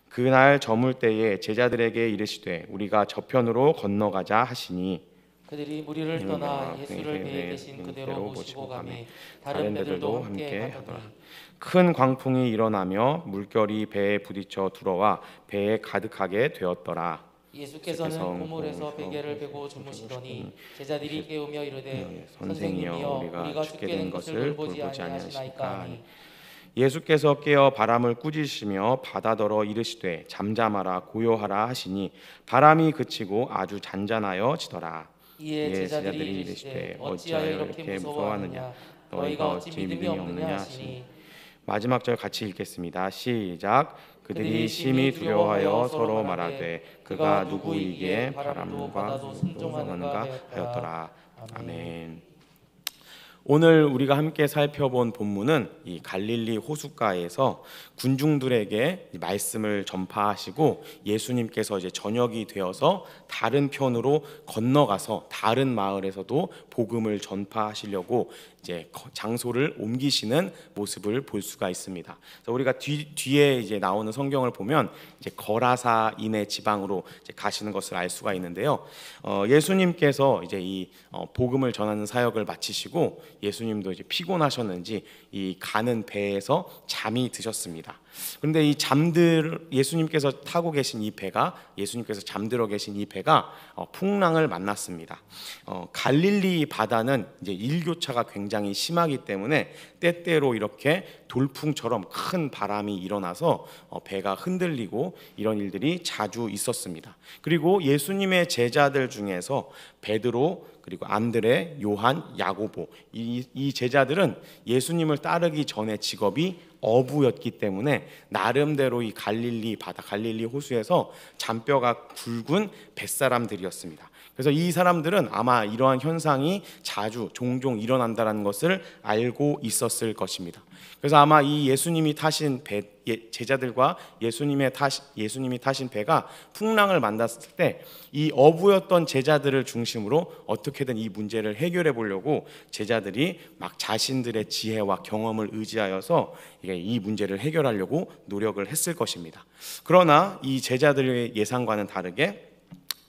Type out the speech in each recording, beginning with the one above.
그날 저물 때에 제자들에게 이르시되 우리가 저편으로 건너가자 하시니 그들이 무리를 떠나 예수를 배에 계신 그대로 모시고 가매 다른 배들도 함께 가더니 큰 광풍이 일어나며 물결이 배에 부딪혀 들어와 배에 가득하게 되었더라. 예수께서는 고물에서 베개를 베고 주무시더니 제자들이 깨우며 이르되 선생님이여 우리가 죽게 된 것을 보지 아니하시나이까 하니 예수께서 깨어 바람을 꾸짖으시며 바다더러 이르시되 잠잠하라 고요하라 하시니 바람이 그치고 아주 잔잔하여지더라. 이에 제자들이 이르시되 어찌하여 이렇게 무서워하느냐 너희가 어찌 믿음이 없느냐 하시니 마지막 절 같이 읽겠습니다. 시작. 그들이 심히 두려워하여 서로 말하되 그가 누구이기에 바람과 바다도 순종하는가 하였더라. 아멘. 오늘 우리가 함께 살펴본 본문은 이 갈릴리 호숫가에서 군중들에게 말씀을 전파하시고 예수님께서 이제 저녁이 되어서 다른 편으로 건너가서 다른 마을에서도 복음을 전파하시려고 이제 장소를 옮기시는 모습을 볼 수가 있습니다. 그래서 우리가 뒤에 이제 나오는 성경을 보면 이제 거라사인의 지방으로 이제 가시는 것을 알 수가 있는데요. 예수님께서 이제 이 복음을 전하는 사역을 마치시고 예수님도 이제 피곤하셨는지 이 가는 배에서 잠이 드셨습니다. 그런데 이 예수님께서 타고 계신 이 배가 예수님께서 잠들어 계신 이 배가 풍랑을 만났습니다. 갈릴리 바다는 이제 일교차가 굉장히 심하기 때문에 때때로 이렇게 돌풍처럼 큰 바람이 일어나서 배가 흔들리고 이런 일들이 자주 있었습니다. 그리고 예수님의 제자들 중에서 베드로 그리고 안드레, 요한, 야고보 이 제자들은 예수님을 따르기 전에 직업이 어부였기 때문에 나름대로 이 갈릴리 바다, 갈릴리 호수에서 잔뼈가 굵은 뱃사람들이었습니다. 그래서 이 사람들은 아마 이러한 현상이 종종 일어난다는 것을 알고 있었을 것입니다. 그래서 아마 이 예수님이 타신 제자들과 예수님이 타신 배가 풍랑을 만났을 때 이 어부였던 제자들을 중심으로 어떻게든 이 문제를 해결해 보려고 제자들이 막 자신들의 지혜와 경험을 의지하여서 이 문제를 해결하려고 노력을 했을 것입니다. 그러나 이 제자들의 예상과는 다르게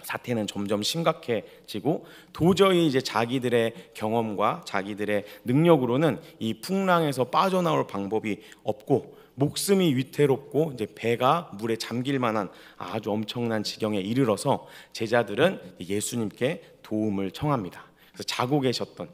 사태는 점점 심각해지고 도저히 이제 자기들의 경험과 자기들의 능력으로는 이 풍랑에서 빠져나올 방법이 없고 목숨이 위태롭고 이제 배가 물에 잠길 만한 아주 엄청난 지경에 이르러서 제자들은 예수님께 도움을 청합니다. 그래서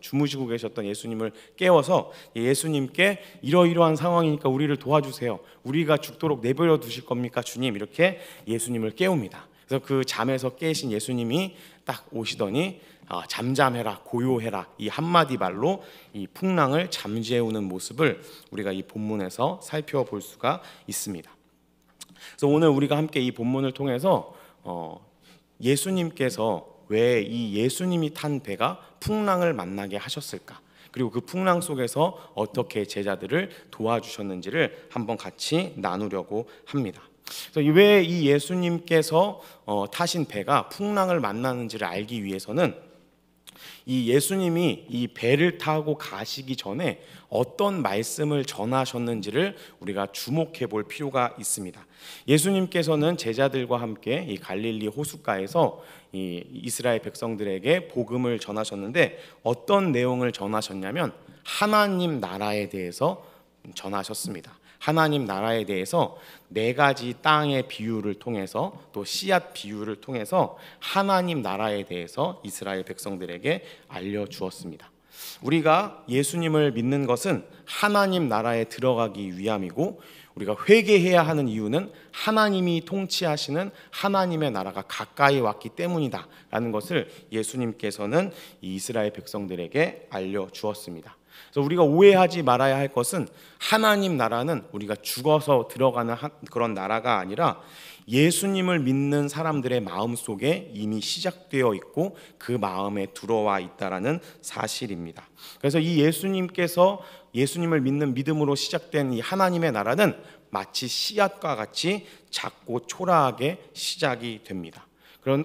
주무시고 계셨던 예수님을 깨워서 예수님께 이러이러한 상황이니까 우리를 도와주세요. 우리가 죽도록 내버려 두실 겁니까 주님? 이렇게 예수님을 깨웁니다. 그래서 그 잠에서 깨신 예수님이 딱 오시더니 잠잠해라 고요해라 이 한마디 말로 이 풍랑을 잠재우는 모습을 우리가 이 본문에서 살펴볼 수가 있습니다. 그래서 오늘 우리가 함께 이 본문을 통해서 예수님께서 왜 이 예수님이 탄 배가 풍랑을 만나게 하셨을까? 그리고 그 풍랑 속에서 어떻게 제자들을 도와주셨는지를 한번 같이 나누려고 합니다. 왜 이 예수님께서 타신 배가 풍랑을 만나는지를 알기 위해서는 이 예수님이 이 배를 타고 가시기 전에 어떤 말씀을 전하셨는지를 우리가 주목해 볼 필요가 있습니다. 예수님께서는 제자들과 함께 이 갈릴리 호숫가에서 이 이스라엘 백성들에게 복음을 전하셨는데 어떤 내용을 전하셨냐면 하나님 나라에 대해서 전하셨습니다. 하나님 나라에 대해서 4가지 땅의 비유를 통해서 또 씨앗 비유를 통해서 하나님 나라에 대해서 이스라엘 백성들에게 알려주었습니다. 우리가 예수님을 믿는 것은 하나님 나라에 들어가기 위함이고 우리가 회개해야 하는 이유는 하나님이 통치하시는 하나님의 나라가 가까이 왔기 때문이다 라는 것을 예수님께서는 이 이스라엘 백성들에게 알려주었습니다. 그래서 우리가 오해하지 말아야 할 것은 하나님 나라는 우리가 죽어서 들어가는 그런 나라가 아니라 예수님을 믿는 사람들의 마음속에 이미 시작되어 있고 그 마음에 들어와 있다라는 사실입니다. 그래서 이 예수님을 믿는 믿음으로 시작된 이 하나님의 나라는 마치 씨앗과 같이 작고 초라하게 시작이 됩니다.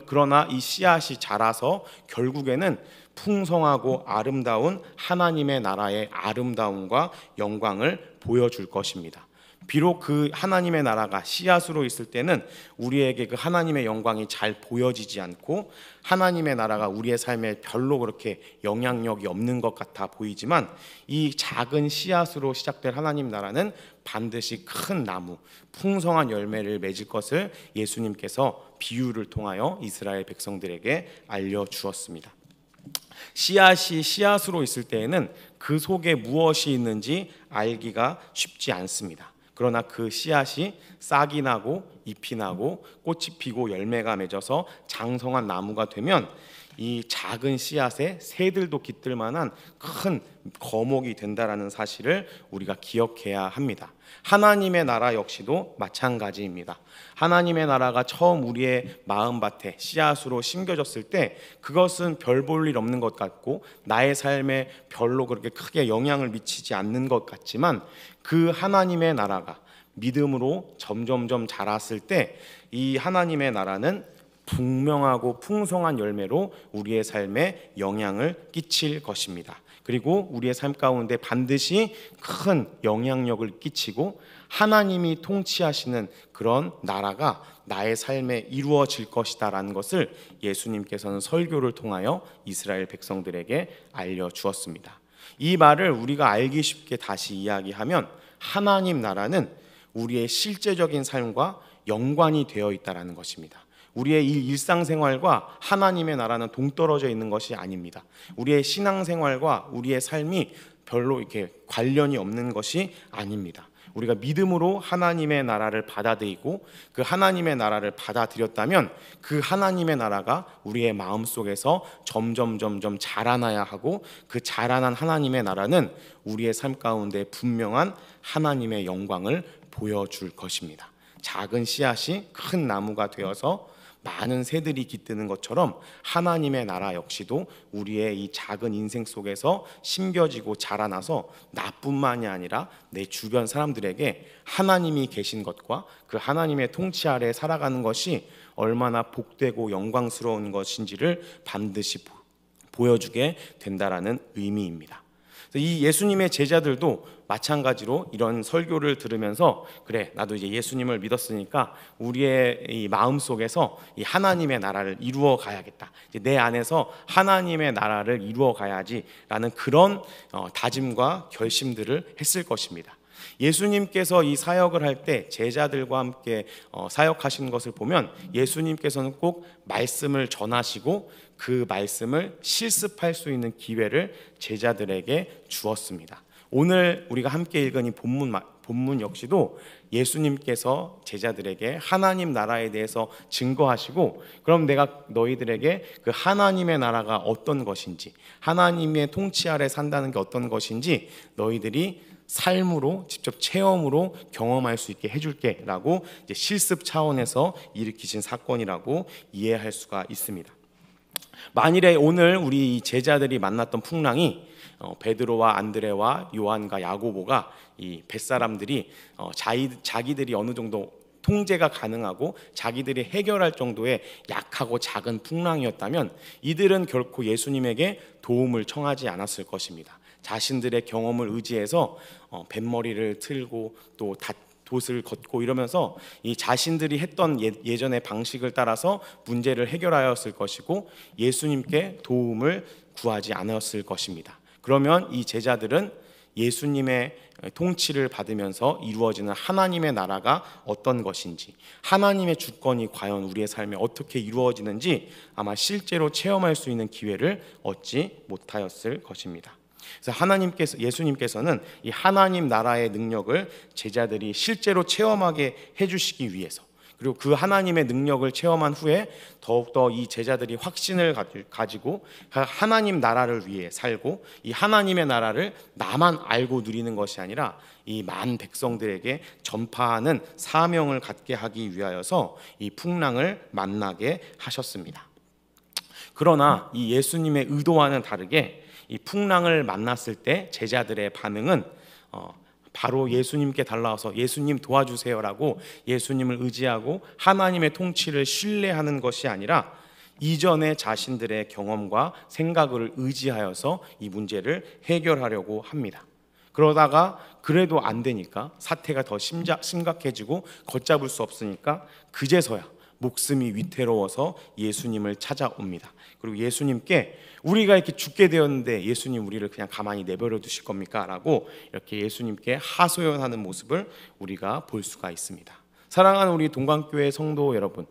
그러나 이 씨앗이 자라서 결국에는 풍성하고 아름다운 하나님의 나라의 아름다움과 영광을 보여줄 것입니다. 비록 그 하나님의 나라가 씨앗으로 있을 때는 우리에게 그 하나님의 영광이 잘 보여지지 않고 하나님의 나라가 우리의 삶에 별로 그렇게 영향력이 없는 것 같아 보이지만, 이 작은 씨앗으로 시작된 하나님 나라는 반드시 큰 나무, 풍성한 열매를 맺을 것을 예수님께서 비유를 통하여 이스라엘 백성들에게 알려주었습니다. 씨앗이 씨앗으로 있을 때에는 그 속에 무엇이 있는지 알기가 쉽지 않습니다. 그러나 그 씨앗이 싹이 나고 잎이 나고 꽃이 피고 열매가 맺어서 장성한 나무가 되면 이 작은 씨앗에 새들도 깃들 만한 큰 거목이 된다라는 사실을 우리가 기억해야 합니다. 하나님의 나라 역시도 마찬가지입니다. 하나님의 나라가 처음 우리의 마음밭에 씨앗으로 심겨졌을 때 그것은 별 볼 일 없는 것 같고 나의 삶에 별로 그렇게 크게 영향을 미치지 않는 것 같지만, 그 하나님의 나라가 믿음으로 점점점 자랐을 때 이 하나님의 나라는 분명하고 풍성한 열매로 우리의 삶에 영향을 끼칠 것입니다. 그리고 우리의 삶 가운데 반드시 큰 영향력을 끼치고 하나님이 통치하시는 그런 나라가 나의 삶에 이루어질 것이다라는 것을 예수님께서는 설교를 통하여 이스라엘 백성들에게 알려주었습니다. 이 말을 우리가 알기 쉽게 다시 이야기하면, 하나님 나라는 우리의 실제적인 삶과 연관이 되어 있다는 것입니다. 우리의 일상생활과 하나님의 나라는 동떨어져 있는 것이 아닙니다. 우리의 신앙생활과 우리의 삶이 별로 이렇게 관련이 없는 것이 아닙니다. 우리가 믿음으로 하나님의 나라를 받아들이고 그 하나님의 나라를 받아들였다면 그 하나님의 나라가 우리의 마음속에서 점점 자라나야 하고, 그 자라난 하나님의 나라는 우리의 삶 가운데 분명한 하나님의 영광을 보여줄 것입니다. 작은 씨앗이 큰 나무가 되어서 많은 새들이 깃드는 것처럼 하나님의 나라 역시도 우리의 이 작은 인생 속에서 심겨지고 자라나서 나뿐만이 아니라 내 주변 사람들에게 하나님이 계신 것과 그 하나님의 통치 아래 살아가는 것이 얼마나 복되고 영광스러운 것인지를 반드시 보여주게 된다라는 의미입니다. 이 예수님의 제자들도 마찬가지로 이런 설교를 들으면서, 그래, 나도 이제 예수님을 믿었으니까 우리의 이 마음 속에서 이 하나님의 나라를 이루어 가야겠다, 이제 내 안에서 하나님의 나라를 이루어 가야지라는 그런 다짐과 결심들을 했을 것입니다. 예수님께서 이 사역을 할 때 제자들과 함께 사역하신 것을 보면 예수님께서는 꼭 말씀을 전하시고 그 말씀을 실습할 수 있는 기회를 제자들에게 주었습니다. 오늘 우리가 함께 읽은 이 본문 역시도 예수님께서 제자들에게 하나님 나라에 대해서 증거하시고, 그럼 내가 너희들에게 그 하나님의 나라가 어떤 것인지, 하나님의 통치 아래 산다는 게 어떤 것인지 너희들이 삶으로 직접 체험으로 경험할 수 있게 해줄게 라고 이제 실습 차원에서 일으키신 사건이라고 이해할 수가 있습니다. 만일에 오늘 우리 제자들이 만났던 풍랑이 베드로와 안드레와 요한과 야고보가 이 뱃사람들이 자기들이 어느 정도 통제가 가능하고 자기들이 해결할 정도의 약하고 작은 풍랑이었다면 이들은 결코 예수님에게 도움을 청하지 않았을 것입니다. 자신들의 경험을 의지해서 뱃머리를 틀고 또 돛을 걷고 이러면서 이 자신들이 했던 예전의 방식을 따라서 문제를 해결하였을 것이고 예수님께 도움을 구하지 않았을 것입니다. 그러면 이 제자들은 예수님의 통치를 받으면서 이루어지는 하나님의 나라가 어떤 것인지, 하나님의 주권이 과연 우리의 삶에 어떻게 이루어지는지 아마 실제로 체험할 수 있는 기회를 얻지 못하였을 것입니다. 그래서 예수님께서는 이 하나님 나라의 능력을 제자들이 실제로 체험하게 해주시기 위해서, 그리고 그 하나님의 능력을 체험한 후에 더욱더 이 제자들이 확신을 가지고 하나님 나라를 위해 살고 이 하나님의 나라를 나만 알고 누리는 것이 아니라 이 만 백성들에게 전파하는 사명을 갖게 하기 위하여서 이 풍랑을 만나게 하셨습니다. 그러나 이 예수님의 의도와는 다르게 이 풍랑을 만났을 때 제자들의 반응은 바로 예수님께 달라와서 예수님 도와주세요라고 예수님을 의지하고 하나님의 통치를 신뢰하는 것이 아니라 이전의 자신들의 경험과 생각을 의지하여서 이 문제를 해결하려고 합니다. 그러다가 그래도 안 되니까 사태가 더 심각해지고 걷잡을 수 없으니까 그제서야 목숨이 위태로워서 예수님을 찾아옵니다. 그리고 예수님께 우리가 이렇게 죽게 되었는데 예수님 우리를 그냥 가만히 내버려 두실 겁니까? 라고 이렇게 예수님께 하소연하는 모습을 우리가 볼 수가 있습니다. 사랑하는 우리 동강교회 성도 여러분,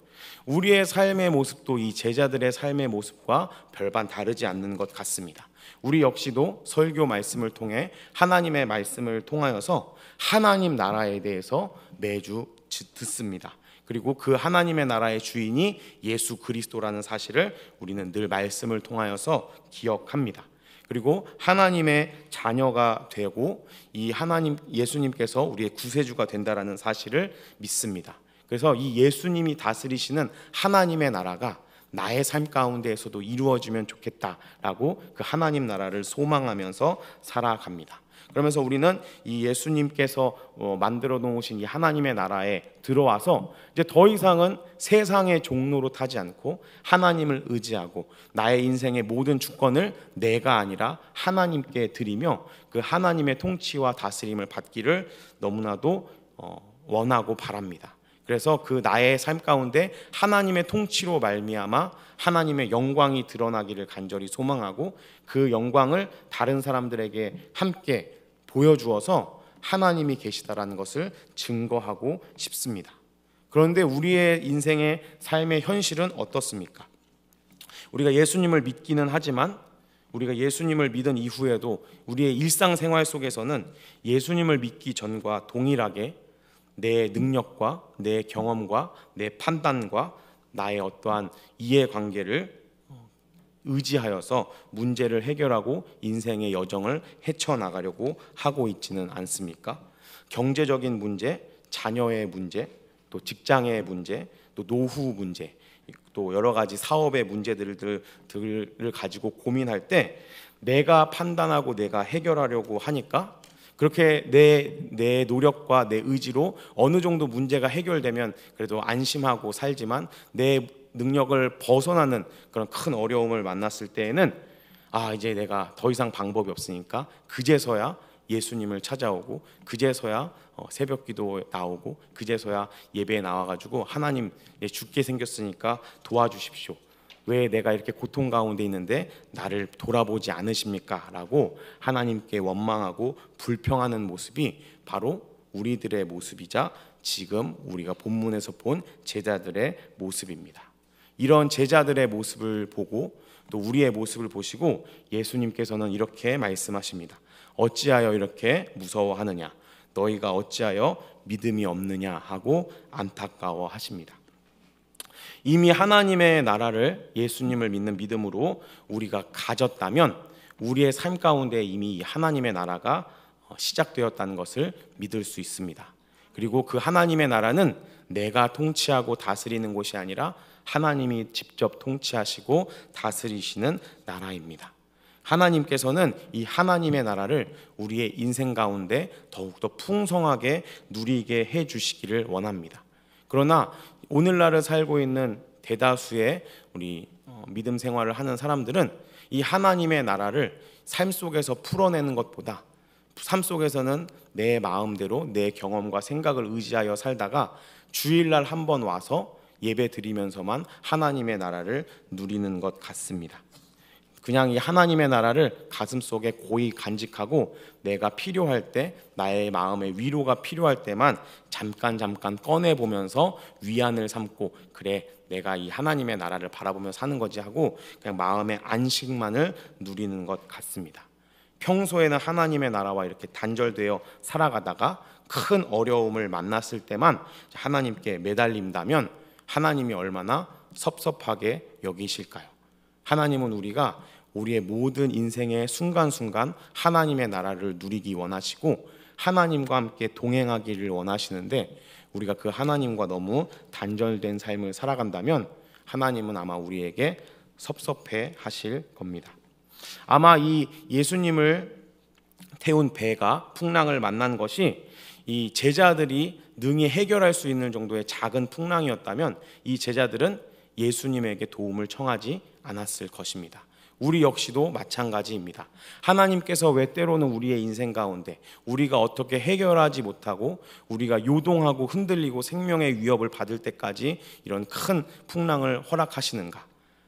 우리의 삶의 모습도 이 제자들의 삶의 모습과 별반 다르지 않는 것 같습니다. 우리 역시도 설교 말씀을 통해 하나님의 말씀을 통하여서 하나님 나라에 대해서 매주 듣습니다. 그리고 그 하나님의 나라의 주인이 예수 그리스도라는 사실을 우리는 늘 말씀을 통하여서 기억합니다. 그리고 하나님의 자녀가 되고 이 하나님 예수님께서 우리의 구세주가 된다라는 사실을 믿습니다. 그래서 이 예수님이 다스리시는 하나님의 나라가 나의 삶 가운데에서도 이루어지면 좋겠다라고 그 하나님 나라를 소망하면서 살아갑니다. 그러면서 우리는 이 예수님께서 만들어 놓으신 이 하나님의 나라에 들어와서 이제 더 이상은 세상의 종로로 타지 않고 하나님을 의지하고 나의 인생의 모든 주권을 내가 아니라 하나님께 드리며 그 하나님의 통치와 다스림을 받기를 너무나도 원하고 바랍니다. 그래서 그 나의 삶 가운데 하나님의 통치로 말미암아 하나님의 영광이 드러나기를 간절히 소망하고 그 영광을 다른 사람들에게 함께 보여주어서 하나님이 계시다라는 것을 증거하고 싶습니다. 그런데 우리의 인생의 삶의 현실은 어떻습니까? 우리가 예수님을 믿기는 하지만 우리가 예수님을 믿은 이후에도 우리의 일상생활 속에서는 예수님을 믿기 전과 동일하게 내 능력과 내 경험과 내 판단과 나의 어떠한 이해관계를 의지하여서 문제를 해결하고 인생의 여정을 헤쳐나가려고 하고 있지는 않습니까? 경제적인 문제, 자녀의 문제, 또 직장의 문제, 또 노후 문제, 또 여러 가지 사업의 문제들을 가지고 고민할 때 내가 판단하고 내가 해결하려고 하니까 그렇게 내 노력과 내 의지로 어느 정도 문제가 해결되면 그래도 안심하고 살지만 내 능력을 벗어나는 그런 큰 어려움을 만났을 때에는 이제 내가 더 이상 방법이 없으니까 그제서야 예수님을 찾아오고 그제서야 새벽기도 나오고 그제서야 예배에 나와가지고 하나님 죽게 생겼으니까 도와주십시오. 왜 내가 이렇게 고통 가운데 있는데 나를 돌아보지 않으십니까? 라고 하나님께 원망하고 불평하는 모습이 바로 우리들의 모습이자 지금 우리가 본문에서 본 제자들의 모습입니다. 이런 제자들의 모습을 보고 또 우리의 모습을 보시고 예수님께서는 이렇게 말씀하십니다. 어찌하여 이렇게 무서워하느냐? 너희가 어찌하여 믿음이 없느냐? 하고 안타까워하십니다. 이미 하나님의 나라를 예수님을 믿는 믿음으로 우리가 가졌다면 우리의 삶 가운데 이미 하나님의 나라가 시작되었다는 것을 믿을 수 있습니다. 그리고 그 하나님의 나라는 내가 통치하고 다스리는 곳이 아니라 하나님이 직접 통치하시고 다스리시는 나라입니다. 하나님께서는 이 하나님의 나라를 우리의 인생 가운데 더욱더 풍성하게 누리게 해주시기를 원합니다. 그러나 오늘날을 살고 있는 대다수의 우리 믿음 생활을 하는 사람들은 이 하나님의 나라를 삶 속에서 풀어내는 것보다 삶 속에서는 내 마음대로 내 경험과 생각을 의지하여 살다가 주일날 한번 와서 예배 드리면서만 하나님의 나라를 누리는 것 같습니다. 그냥 이 하나님의 나라를 가슴속에 고이 간직하고 내가 필요할 때 나의 마음의 위로가 필요할 때만 잠깐 꺼내보면서 위안을 삼고 그래 내가 이 하나님의 나라를 바라보며 사는 거지 하고 그냥 마음의 안식만을 누리는 것 같습니다. 평소에는 하나님의 나라와 이렇게 단절되어 살아가다가 큰 어려움을 만났을 때만 하나님께 매달린다면 하나님이 얼마나 섭섭하게 여기실까요? 하나님은 우리의 모든 인생의 순간순간 하나님의 나라를 누리기 원하시고 하나님과 함께 동행하기를 원하시는데 우리가 그 하나님과 너무 단절된 삶을 살아간다면 하나님은 아마 우리에게 섭섭해 하실 겁니다. 아마 이 예수님을 태운 배가 풍랑을 만난 것이 이 제자들이 능히 해결할 수 있는 정도의 작은 풍랑이었다면 이 제자들은 예수님에게 도움을 청하지 않았을 것입니다. 우리 역시도 마찬가지입니다. 하나님께서 왜 때로는 우리의 인생 가운데 우리가 어떻게 해결하지 못하고 우리가 요동하고 흔들리고 생명의 위협을 받을 때까지 이런 큰 풍랑을 허락하시는가?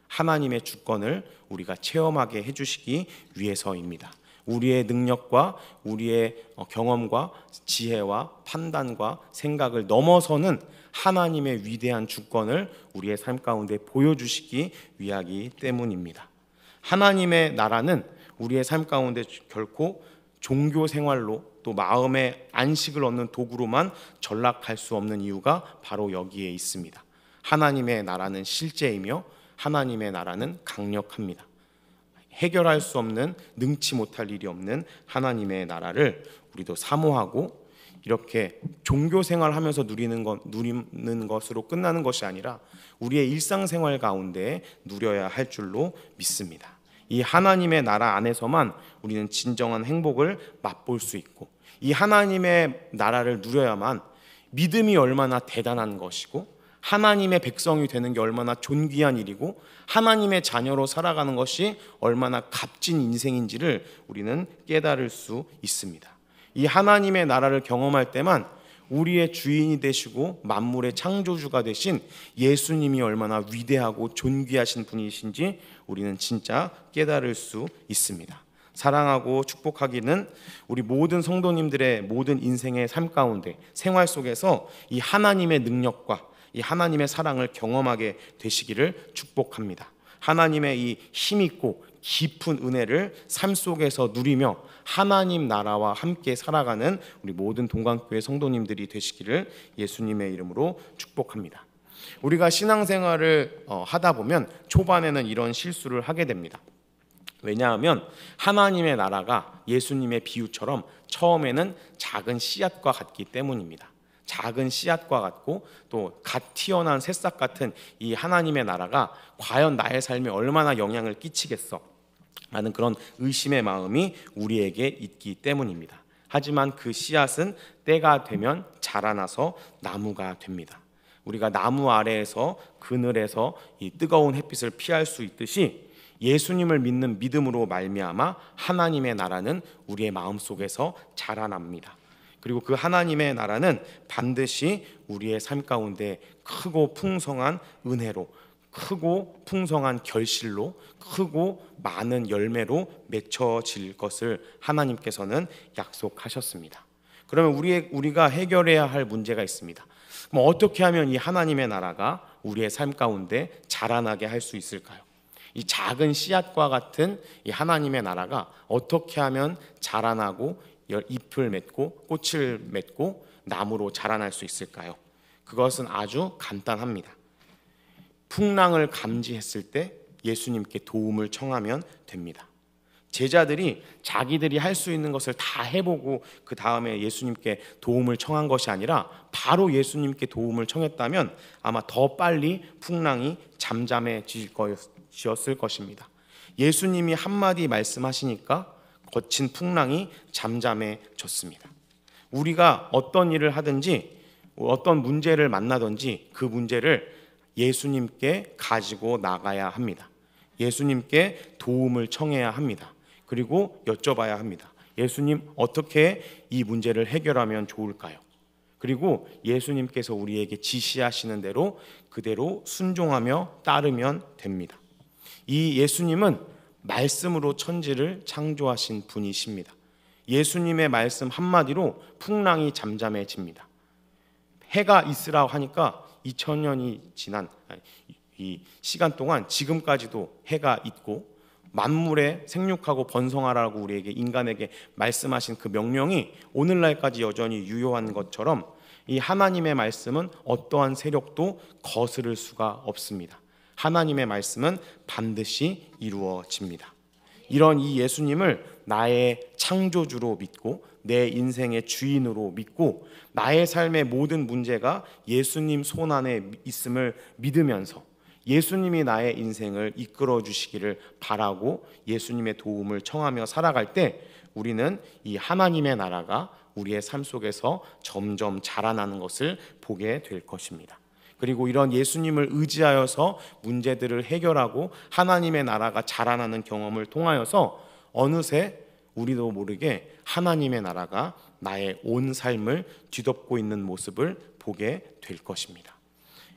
하나님의 주권을 우리가 체험하게 해주시기 위해서입니다. 우리의 능력과 우리의 경험과 지혜와 판단과 생각을 넘어서는 하나님의 위대한 주권을 우리의 삶 가운데 보여주시기 위하기 때문입니다. 하나님의 나라는 우리의 삶 가운데 결코 종교 생활로 또 마음의 안식을 얻는 도구로만 전락할 수 없는 이유가 바로 여기에 있습니다. 하나님의 나라는 실제이며 하나님의 나라는 강력합니다. 해결할 수 없는, 능치 못할 일이 없는 하나님의 나라를 우리도 사모하고 이렇게 종교 생활하면서 누리는 것으로 끝나는 것이 아니라 우리의 일상생활 가운데 누려야 할 줄로 믿습니다. 이 하나님의 나라 안에서만 우리는 진정한 행복을 맛볼 수 있고, 이 하나님의 나라를 누려야만 믿음이 얼마나 대단한 것이고 하나님의 백성이 되는 게 얼마나 존귀한 일이고 하나님의 자녀로 살아가는 것이 얼마나 값진 인생인지를 우리는 깨달을 수 있습니다. 이 하나님의 나라를 경험할 때만 우리의 주인이 되시고 만물의 창조주가 되신 예수님이 얼마나 위대하고 존귀하신 분이신지 우리는 진짜 깨달을 수 있습니다. 사랑하고 축복하기는 우리 모든 성도님들의 모든 인생의 삶 가운데 생활 속에서 이 하나님의 능력과 이 하나님의 사랑을 경험하게 되시기를 축복합니다. 하나님의 이 힘있고 깊은 은혜를 삶 속에서 누리며 하나님 나라와 함께 살아가는 우리 모든 동강교회 성도님들이 되시기를 예수님의 이름으로 축복합니다. 우리가 신앙생활을 하다 보면 초반에는 이런 실수를 하게 됩니다. 왜냐하면 하나님의 나라가 예수님의 비유처럼 처음에는 작은 씨앗과 같기 때문입니다. 작은 씨앗과 같고 또 갓 튀어난 새싹 같은 이 하나님의 나라가 과연 나의 삶에 얼마나 영향을 끼치겠어? 라는 그런 의심의 마음이 우리에게 있기 때문입니다. 하지만 그 씨앗은 때가 되면 자라나서 나무가 됩니다. 우리가 나무 아래에서 그늘에서 이 뜨거운 햇빛을 피할 수 있듯이 예수님을 믿는 믿음으로 말미암아 하나님의 나라는 우리의 마음속에서 자라납니다. 그리고 그 하나님의 나라는 반드시 우리의 삶 가운데 크고 풍성한 은혜로, 크고 풍성한 결실로, 크고 많은 열매로 맺혀질 것을 하나님께서는 약속하셨습니다. 그러면 우리가 해결해야 할 문제가 있습니다. 그럼 어떻게 하면 이 하나님의 나라가 우리의 삶 가운데 자라나게 할 수 있을까요? 이 작은 씨앗과 같은 이 하나님의 나라가 어떻게 하면 자라나고 잎을 맺고 꽃을 맺고 나무로 자라날 수 있을까요? 그것은 아주 간단합니다. 풍랑을 감지했을 때 예수님께 도움을 청하면 됩니다. 제자들이 자기들이 할 수 있는 것을 다 해보고 그 다음에 예수님께 도움을 청한 것이 아니라 바로 예수님께 도움을 청했다면 아마 더 빨리 풍랑이 잠잠해질 것이었을 것입니다. 예수님이 한마디 말씀하시니까 거친 풍랑이 잠잠해졌습니다. 우리가 어떤 일을 하든지 어떤 문제를 만나든지 그 문제를 예수님께 가지고 나가야 합니다. 예수님께 도움을 청해야 합니다. 그리고 여쭤봐야 합니다. 예수님, 어떻게 이 문제를 해결하면 좋을까요? 그리고 예수님께서 우리에게 지시하시는 대로 그대로 순종하며 따르면 됩니다. 이 예수님은 말씀으로 천지를 창조하신 분이십니다. 예수님의 말씀 한마디로 풍랑이 잠잠해집니다. 해가 있으라고 하니까 2000년이 지난 이 시간 동안 지금까지도 해가 있고 만물에 생육하고 번성하라고 우리에게 인간에게 말씀하신 그 명령이 오늘날까지 여전히 유효한 것처럼 이 하나님의 말씀은 어떠한 세력도 거스를 수가 없습니다. 하나님의 말씀은 반드시 이루어집니다. 이런 이 예수님을 나의 창조주로 믿고 내 인생의 주인으로 믿고 나의 삶의 모든 문제가 예수님 손 안에 있음을 믿으면서 예수님이 나의 인생을 이끌어 주시기를 바라고 예수님의 도움을 청하며 살아갈 때 우리는 이 하나님의 나라가 우리의 삶 속에서 점점 자라나는 것을 보게 될 것입니다. 그리고 이런 예수님을 의지하여서 문제들을 해결하고 하나님의 나라가 자라나는 경험을 통하여서 어느새 우리도 모르게 하나님의 나라가 나의 온 삶을 뒤덮고 있는 모습을 보게 될 것입니다.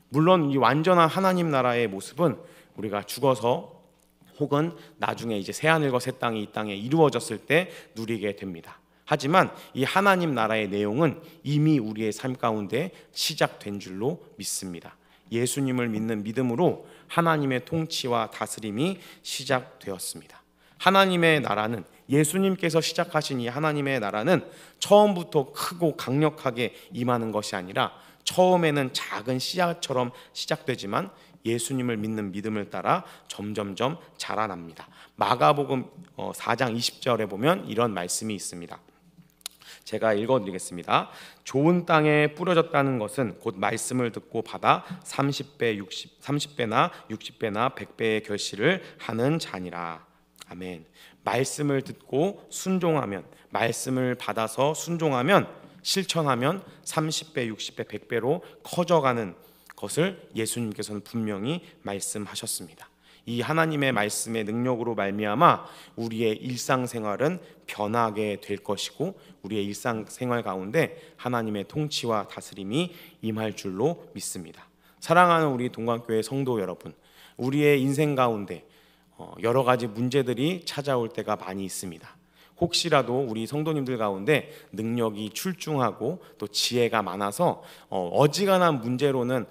물론 이 완전한 하나님 나라의 모습은 우리가 죽어서 혹은 나중에 이제 새하늘과 새 땅이 이 땅에 이루어졌을 때 누리게 됩니다. 하지만 이 하나님 나라의 내용은 이미 우리의 삶 가운데 시작된 줄로 믿습니다. 예수님을 믿는 믿음으로 하나님의 통치와 다스림이 시작되었습니다. 하나님의 나라는, 예수님께서 시작하신 이 하나님의 나라는 처음부터 크고 강력하게 임하는 것이 아니라 처음에는 작은 씨앗처럼 시작되지만 예수님을 믿는 믿음을 따라 점점점 자라납니다. 마가복음 4장 20절에 보면 이런 말씀이 있습니다. 제가 읽어드리겠습니다. 좋은 땅에 뿌려졌다는 것은 곧 말씀을 듣고 받아 30배나 60배나 100배의 결실을 하는 자니라. 아멘. 말씀을 듣고 순종하면, 말씀을 받아서 순종하면, 실천하면 30배, 60배, 100배로 커져가는 것을 예수님께서는 분명히 말씀하셨습니다. 이 하나님의 말씀의 능력으로 말미암아 우리의 일상생활은 변하게 될 것이고 우리의 일상생활 가운데 하나님의 통치와 다스림이 임할 줄로 믿습니다. 사랑하는 우리 동관교회 성도 여러분, 우리의 인생 가운데 여러 가지 문제들이 찾아올 때가 많이 있습니다. 혹시라도 우리 성도님들 가운데 능력이 출중하고 또 지혜가 많아서 어지간한 문제로는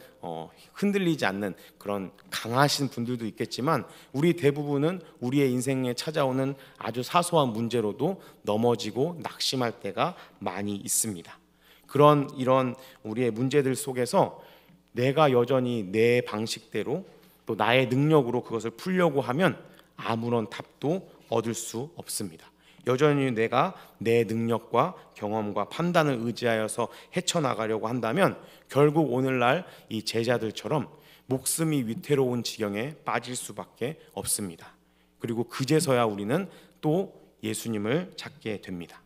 흔들리지 않는 그런 강하신 분들도 있겠지만 우리 대부분은 우리의 인생에 찾아오는 아주 사소한 문제로도 넘어지고 낙심할 때가 많이 있습니다. 이런 우리의 문제들 속에서 내가 여전히 내 방식대로 또 나의 능력으로 그것을 풀려고 하면 아무런 답도 얻을 수 없습니다. 여전히 내가 내 능력과 경험과 판단을 의지하여서 헤쳐나가려고 한다면 결국 오늘날 이 제자들처럼 목숨이 위태로운 지경에 빠질 수밖에 없습니다. 그리고 그제서야 우리는 또 예수님을 찾게 됩니다.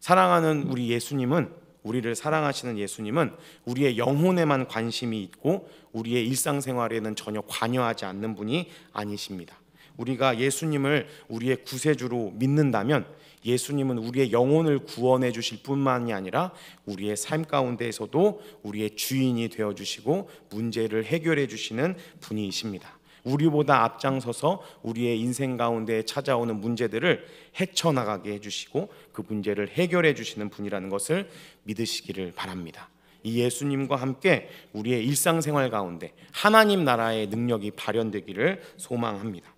사랑하는 우리 예수님은, 우리를 사랑하시는 예수님은 우리의 영혼에만 관심이 있고 우리의 일상생활에는 전혀 관여하지 않는 분이 아니십니다. 우리가 예수님을 우리의 구세주로 믿는다면 예수님은 우리의 영혼을 구원해 주실 뿐만이 아니라 우리의 삶 가운데에서도 우리의 주인이 되어 주시고 문제를 해결해 주시는 분이십니다. 우리보다 앞장서서 우리의 인생 가운데 찾아오는 문제들을 헤쳐나가게 해주시고 그 문제를 해결해 주시는 분이라는 것을 믿으시기를 바랍니다. 이 예수님과 함께 우리의 일상생활 가운데 하나님 나라의 능력이 발현되기를 소망합니다.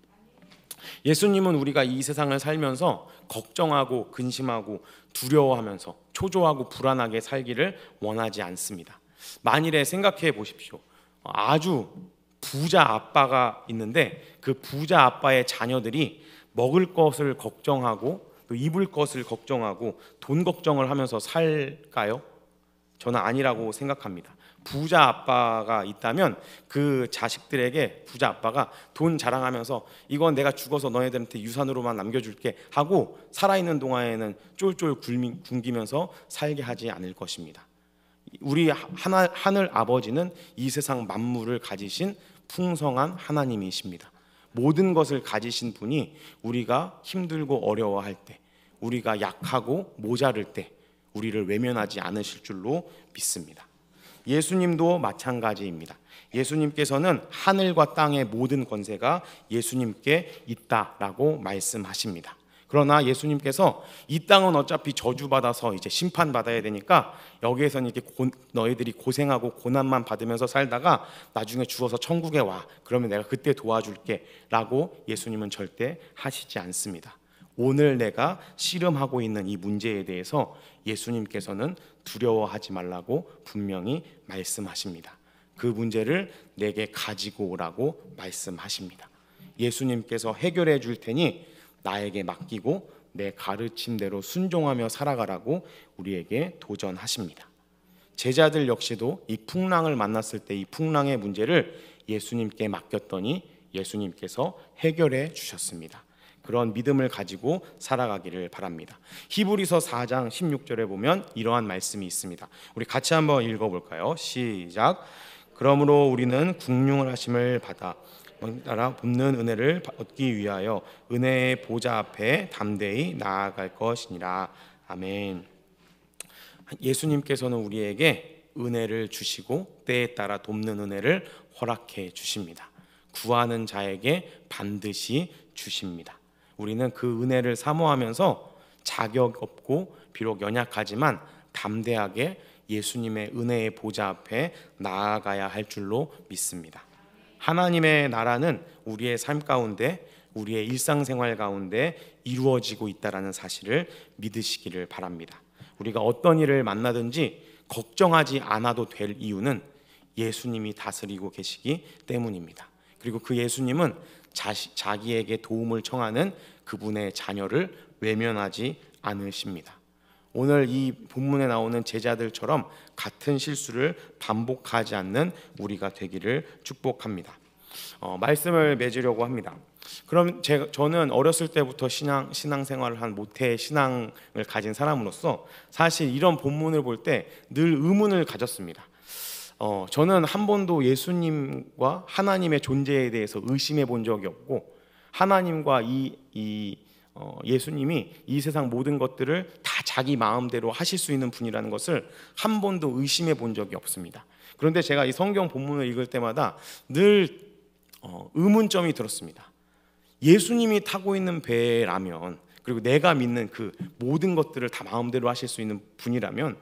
예수님은 우리가 이 세상을 살면서 걱정하고 근심하고 두려워하면서 초조하고 불안하게 살기를 원하지 않습니다. 만일에 생각해 보십시오. 아주 부자 아빠가 있는데 그 부자 아빠의 자녀들이 먹을 것을 걱정하고 또 입을 것을 걱정하고 돈 걱정을 하면서 살까요? 저는 아니라고 생각합니다. 부자 아빠가 있다면 그 자식들에게 부자 아빠가 돈 자랑하면서 이건 내가 죽어서 너희들한테 유산으로만 남겨줄게 하고 살아있는 동안에는 쫄쫄 굶기면서 살게 하지 않을 것입니다. 우리 하늘 아버지는 이 세상 만물을 가지신 풍성한 하나님이십니다. 모든 것을 가지신 분이 우리가 힘들고 어려워할 때, 우리가 약하고 모자랄 때 우리를 외면하지 않으실 줄로 믿습니다. 예수님도 마찬가지입니다. 예수님께서는 하늘과 땅의 모든 권세가 예수님께 있다라고 말씀하십니다. 그러나 예수님께서 이 땅은 어차피 저주받아서 이제 심판받아야 되니까 여기에서는 이렇게 너희들이 고생하고 고난만 받으면서 살다가 나중에 죽어서 천국에 와. 그러면 내가 그때 도와줄게 라고 예수님은 절대 하시지 않습니다. 오늘 내가 씨름하고 있는 이 문제에 대해서 예수님께서는 두려워하지 말라고 분명히 말씀하십니다. 그 문제를 내게 가지고 오라고 말씀하십니다. 예수님께서 해결해 줄 테니 나에게 맡기고 내 가르침대로 순종하며 살아가라고 우리에게 도전하십니다. 제자들 역시도 이 풍랑을 만났을 때 이 풍랑의 문제를 예수님께 맡겼더니 예수님께서 해결해 주셨습니다. 그런 믿음을 가지고 살아가기를 바랍니다. 히브리서 4장 16절에 보면 이러한 말씀이 있습니다. 우리 같이 한번 읽어볼까요? 시작. 그러므로 우리는 국륜을 하심을 받아 따라 돕는 은혜를 얻기 위하여 은혜의 보좌 앞에 담대히 나아갈 것이니라. 아멘. 예수님께서는 우리에게 은혜를 주시고 때에 따라 돕는 은혜를 허락해 주십니다. 구하는 자에게 반드시 주십니다. 우리는 그 은혜를 사모하면서 자격 없고 비록 연약하지만 담대하게 예수님의 은혜의 보좌 앞에 나아가야 할 줄로 믿습니다. 하나님의 나라는 우리의 삶 가운데, 우리의 일상생활 가운데 이루어지고 있다는 사실을 믿으시기를 바랍니다. 우리가 어떤 일을 만나든지 걱정하지 않아도 될 이유는 예수님이 다스리고 계시기 때문입니다. 그리고 그 예수님은 자기에게 도움을 청하는 그분의 자녀를 외면하지 않으십니다. 오늘 이 본문에 나오는 제자들처럼 같은 실수를 반복하지 않는 우리가 되기를 축복합니다. 말씀을 맺으려고 합니다. 그럼 저는 어렸을 때부터 신앙생활을 한 모태 신앙을 가진 사람으로서 사실 이런 본문을 볼 때 늘 의문을 가졌습니다. 저는 한 번도 예수님과 하나님의 존재에 대해서 의심해 본 적이 없고, 하나님과 예수님이 이 세상 모든 것들을 다 자기 마음대로 하실 수 있는 분이라는 것을 한 번도 의심해 본 적이 없습니다. 그런데 제가 이 성경 본문을 읽을 때마다 늘 의문점이 들었습니다. 예수님이 타고 있는 배라면, 그리고 내가 믿는 그 모든 것들을 다 마음대로 하실 수 있는 분이라면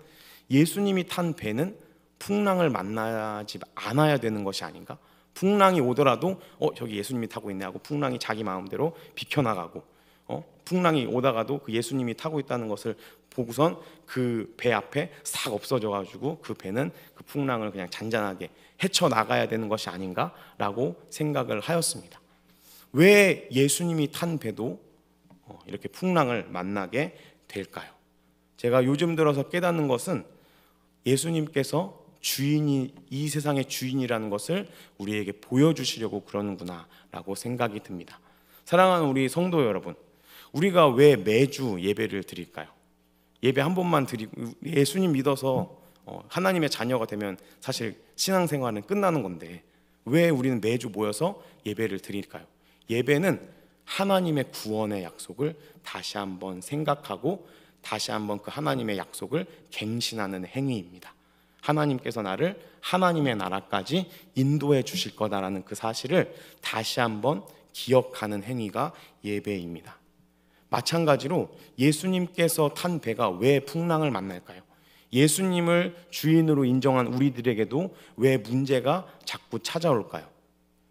예수님이 탄 배는 풍랑을 만나지 않아야 되는 것이 아닌가? 풍랑이 오더라도 저기 예수님이 타고 있네 하고 풍랑이 자기 마음대로 비켜나가고, 풍랑이 오다가도 그 예수님이 타고 있다는 것을 보고선 그 배 앞에 싹 없어져 가지고 그 배는 그 풍랑을 그냥 잔잔하게 헤쳐나가야 되는 것이 아닌가라고 생각을 하였습니다. 왜 예수님이 탄 배도 이렇게 풍랑을 만나게 될까요? 제가 요즘 들어서 깨닫는 것은 예수님께서 이 세상의 주인이라는 것을 우리에게 보여주시려고 그러는구나 라고 생각이 듭니다. 사랑하는 우리 성도 여러분, 우리가 왜 매주 예배를 드릴까요? 예배 한 번만 드리고 예수님 믿어서 하나님의 자녀가 되면 사실 신앙생활은 끝나는 건데 왜 우리는 매주 모여서 예배를 드릴까요? 예배는 하나님의 구원의 약속을 다시 한번 생각하고 다시 한번 그 하나님의 약속을 갱신하는 행위입니다. 하나님께서 나를 하나님의 나라까지 인도해 주실 거다라는 그 사실을 다시 한번 기억하는 행위가 예배입니다. 마찬가지로 예수님께서 탄 배가 왜 풍랑을 만날까요? 예수님을 주인으로 인정한 우리들에게도 왜 문제가 자꾸 찾아올까요?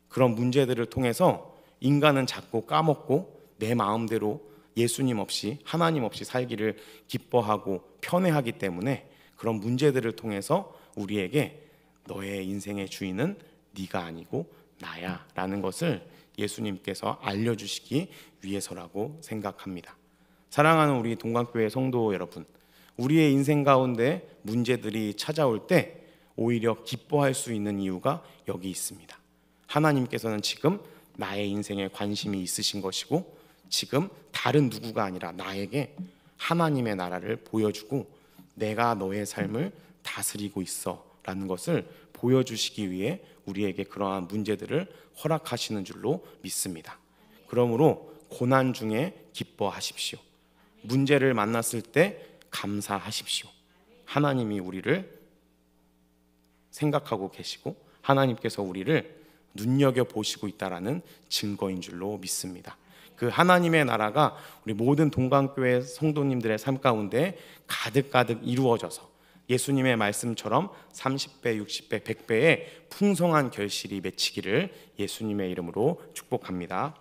그런 문제들을 통해서 인간은 자꾸 까먹고 내 마음대로 예수님 없이, 하나님 없이 살기를 기뻐하고 편애하기 때문에 그런 문제들을 통해서 우리에게 너의 인생의 주인은 네가 아니고 나야 라는 것을 예수님께서 알려주시기 위해서라고 생각합니다. 사랑하는 우리 동강교회 성도 여러분, 우리의 인생 가운데 문제들이 찾아올 때 오히려 기뻐할 수 있는 이유가 여기 있습니다. 하나님께서는 지금 나의 인생에 관심이 있으신 것이고 지금 다른 누구가 아니라 나에게 하나님의 나라를 보여주고 내가 너의 삶을 다스리고 있어 라는 것을 보여주시기 위해 우리에게 그러한 문제들을 허락하시는 줄로 믿습니다. 그러므로 고난 중에 기뻐하십시오. 문제를 만났을 때 감사하십시오. 하나님이 우리를 생각하고 계시고 하나님께서 우리를 눈여겨보시고 있다라는 증거인 줄로 믿습니다. 그 하나님의 나라가 우리 모든 동강교회 성도님들의 삶 가운데 가득가득 이루어져서 예수님의 말씀처럼 30배, 60배, 100배의 풍성한 결실이 맺히기를 예수님의 이름으로 축복합니다.